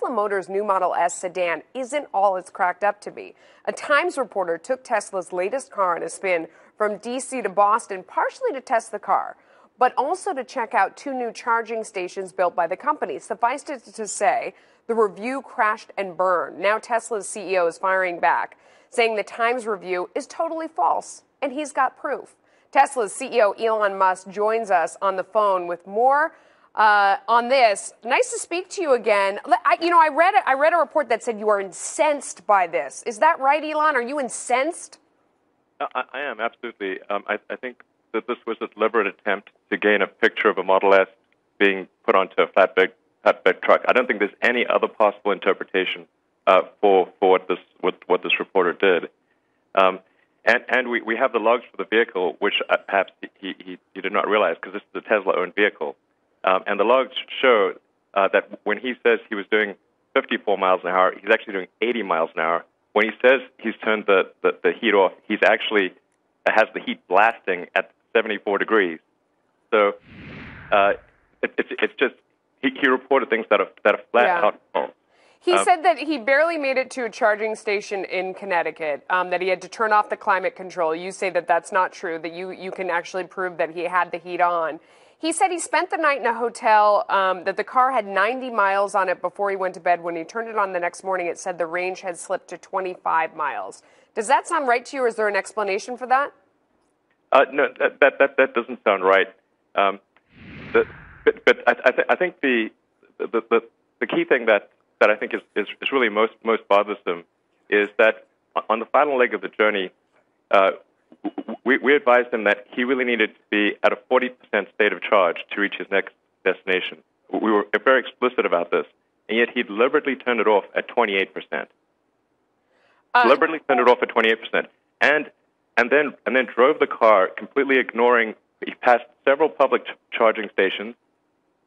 Tesla Motors' new Model S sedan isn't all it's cracked up to be. A Times reporter took Tesla's latest car on a spin from D.C. to Boston, partially to test the car, but also to check out two new charging stations built by the company. Suffice it to say, the review crashed and burned. Now Tesla's CEO is firing back, saying the Times review is totally false, and he's got proof. Tesla's CEO Elon Musk joins us on the phone with more on this. Nice to speak to you again. I read a report that said you are incensed by this. Is that right, Elon? Are you incensed? I am, absolutely. I think that this was a deliberate attempt to gain a picture of a Model S being put onto a flatbed truck. I don't think there's any other possible interpretation for what this reporter did. And we have the logs for the vehicle, which perhaps he did not realize, because this is a Tesla-owned vehicle. And the logs show that when he says he was doing 54 miles an hour, he's actually doing 80 miles an hour. When he says he's turned the heat off, he's actually has the heat blasting at 74 degrees. So it's just he reported things that are flat out false. He said that he barely made it to a charging station in Connecticut, that he had to turn off the climate control. You say that that's not true, that you can actually prove that he had the heat on. He said he spent the night in a hotel, that the car had 90 miles on it before he went to bed. When he turned it on the next morning, it said the range had slipped to 25 miles. Does that sound right to you, or is there an explanation for that? No, that doesn't sound right. But I think the key thing that I think is really most bothersome is that on the final leg of the journey, we advised him that he really needed to be at a 40% state of charge to reach his next destination. We were very explicit about this, and yet he deliberately turned it off at 28%. Deliberately turned it off at 28%, and then drove the car, completely ignoring. He passed several public charging stations,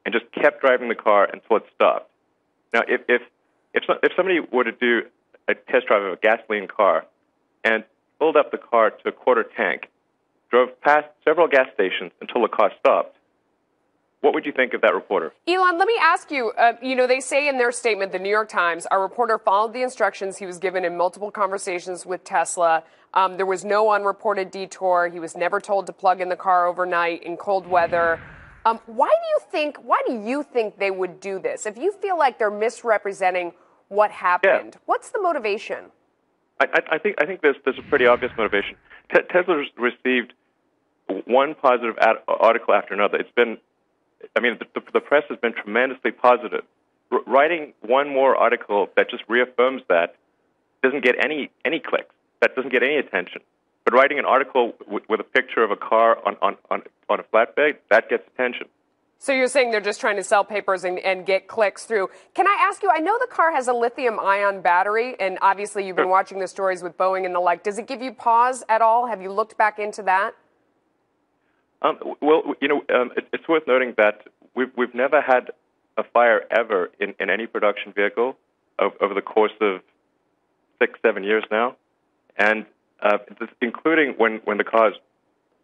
and just kept driving the car until it stopped. Now, if somebody were to do a test drive of a gasoline car and filled up the car to a quarter tank, drove past several gas stations until the car stopped, what would you think of that reporter? Elon, let me ask you, they say in their statement, the New York Times, our reporter followed the instructions he was given in multiple conversations with Tesla. There was no unreported detour. He was never told to plug in the car overnight in cold weather. Why do you think they would do this? If you feel like they're misrepresenting what happened, what's the motivation? I think there's a pretty obvious motivation. Tesla's received one positive article after another. It's been, the press has been tremendously positive. Writing one more article that just reaffirms that doesn't get any clicks. That doesn't get any attention. But writing an article with a picture of a car on a flatbed, that gets attention. So you're saying they're just trying to sell papers and get clicks through. Can I ask you, I know the car has a lithium-ion battery, and obviously you've been watching the stories with Boeing and the like. Does it give you pause at all? Have you looked back into that? It's worth noting that we've never had a fire ever in any production vehicle over the course of 6-7 years now. And including when the cars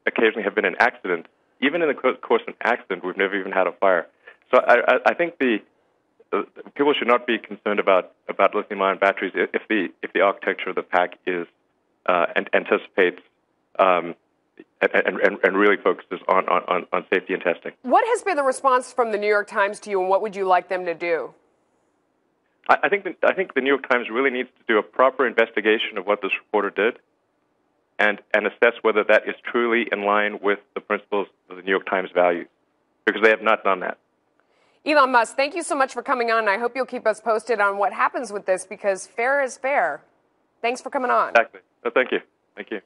occasionally have been in accident. Even in the course of an accident, we've never even had a fire. So I think people should not be concerned about lithium-ion batteries if the architecture of the pack is anticipates and really focuses on safety and testing. What has been the response from the New York Times to you, and what would you like them to do? I think the New York Times really needs to do a proper investigation of what this reporter did, and assess whether that is truly in line with the principles of the New York Times values, because they have not done that. Elon Musk, thank you so much for coming on. I hope you'll keep us posted on what happens with this, because fair is fair. Thanks for coming on. Exactly. No, thank you. Thank you.